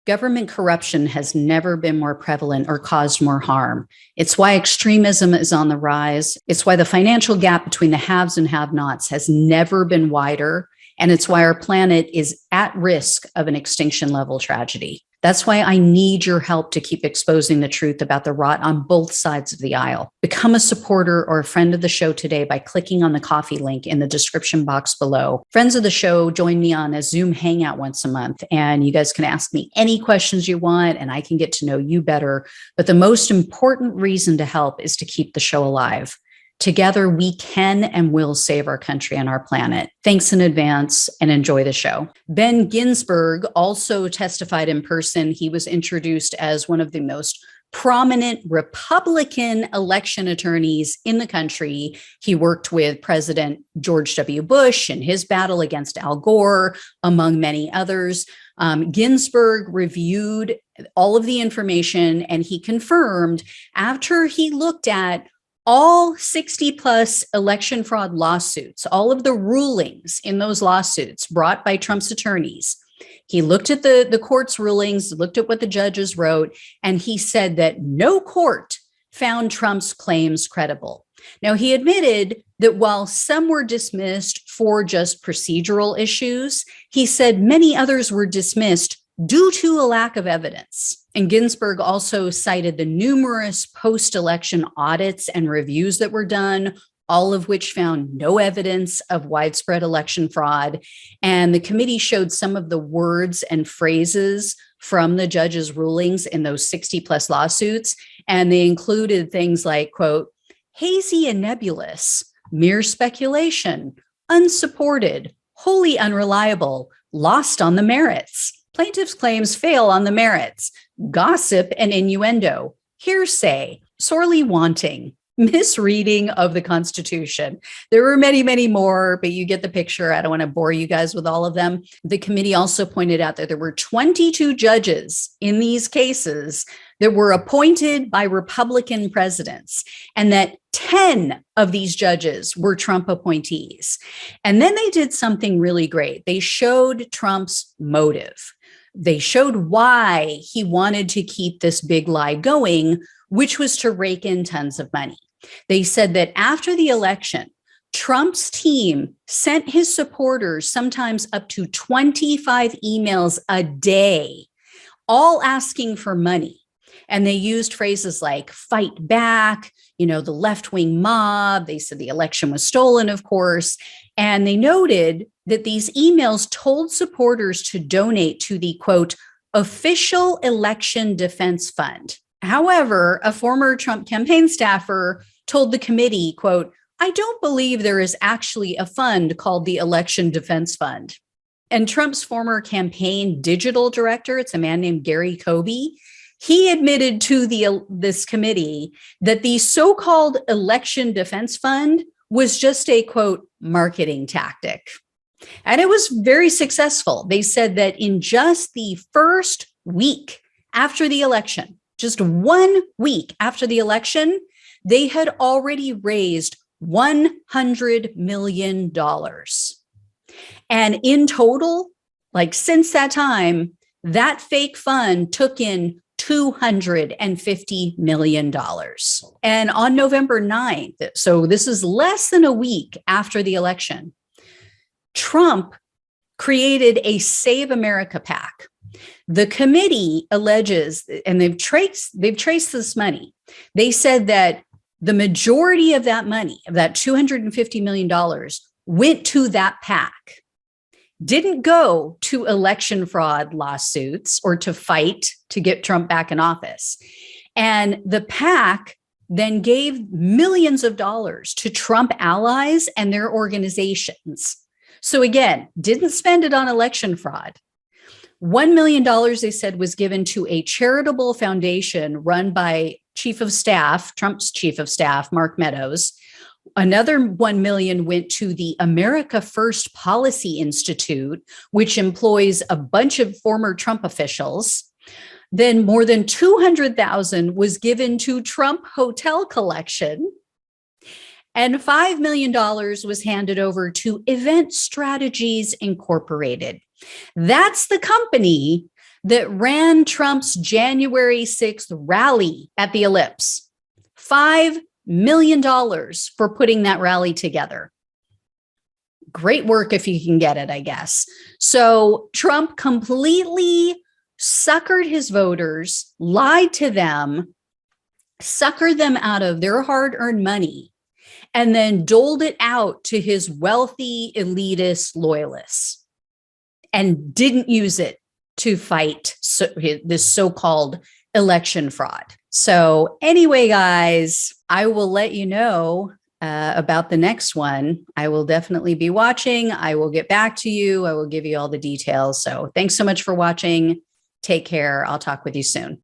Government corruption has never been more prevalent or caused more harm. It's why extremism is on the rise. It's why the financial gap between the haves and have-nots has never been wider. And it's why our planet is at risk of an extinction level tragedy. That's why I need your help to keep exposing the truth about the rot on both sides of the aisle. Become a supporter or a friend of the show today by clicking on the coffee link in the description box below. Friends of the show join me on a Zoom hangout once a month, and you guys can ask me any questions you want, and I can get to know you better. But the most important reason to help is to keep the show alive. Together, we can and will save our country and our planet. Thanks in advance and enjoy the show. Ben Ginsburg also testified in person. He was introduced as one of the most prominent Republican election attorneys in the country. He worked with President George W. Bush in his battle against Al Gore, among many others. Ginsburg reviewed all of the information, and he confirmed after he looked at all 60 plus election fraud lawsuits, all of the rulings in those lawsuits brought by Trump's attorneys. He looked at the court's rulings, looked at what the judges wrote, and he said that no court found Trump's claims credible. Now, he admitted that while some were dismissed for just procedural issues, he said many others were dismissed due to a lack of evidence. And Ginsburg also cited the numerous post-election audits and reviews that were done, all of which found no evidence of widespread election fraud. And the committee showed some of the words and phrases from the judge's rulings in those 60 plus lawsuits. And they included things like, quote, hazy and nebulous, mere speculation, unsupported, wholly unreliable, lost on the merits. Plaintiff's claims fail on the merits, gossip and innuendo, hearsay, sorely wanting, misreading of the Constitution. There were many, many more, but you get the picture. I don't want to bore you guys with all of them. The committee also pointed out that there were 22 judges in these cases that were appointed by Republican presidents, and that 10 of these judges were Trump appointees. And then they did something really great. They showed Trump's motive. They showed why he wanted to keep this big lie going, which was to rake in tons of money. They said that after the election, Trump's team sent his supporters sometimes up to 25 emails a day, all asking for money. And they used phrases like fight back, the left-wing mob. They said the election was stolen, of course. And they noted that these emails told supporters to donate to the, quote, official election defense fund. However, a former Trump campaign staffer told the committee, quote, I don't believe there is actually a fund called the Election Defense Fund. And Trump's former campaign digital director, it's a man named Gary Kobe, he admitted to this committee that the so-called Election Defense Fund was just a, quote, marketing tactic. And it was very successful. They said that in just the first week after the election, just 1 week after the election, they had already raised $100 million. And in total, since that time, that fake fund took in $250 million. And on November 9th, so this is less than a week after the election, Trump created a Save America PAC. The committee alleges, and they've traced this money. They said that the majority of that money, of that $250 million, went to that PAC. Didn't go to election fraud lawsuits or to fight to get Trump back in office. And the PAC then gave millions of dollars to Trump allies and their organizations. So again, didn't spend it on election fraud. $1 million, they said, was given to a charitable foundation run by Trump's chief of staff, Mark Meadows. Another 1 million went to the America First Policy Institute, which employs a bunch of former Trump officials. Then more than 200,000 was given to Trump Hotel Collection. And $5 million was handed over to Event Strategies Incorporated. That's the company that ran Trump's January 6th rally at the Ellipse. $5 million for putting that rally together. Great work if you can get it, I guess. So Trump completely suckered his voters, lied to them, suckered them out of their hard-earned money, and then doled it out to his wealthy elitist loyalists and didn't use it to fight this so-called election fraud. So anyway, guys, I will let you know about the next one. I will definitely be watching. I will get back to you. I will give you all the details. So thanks so much for watching. Take care. I'll talk with you soon.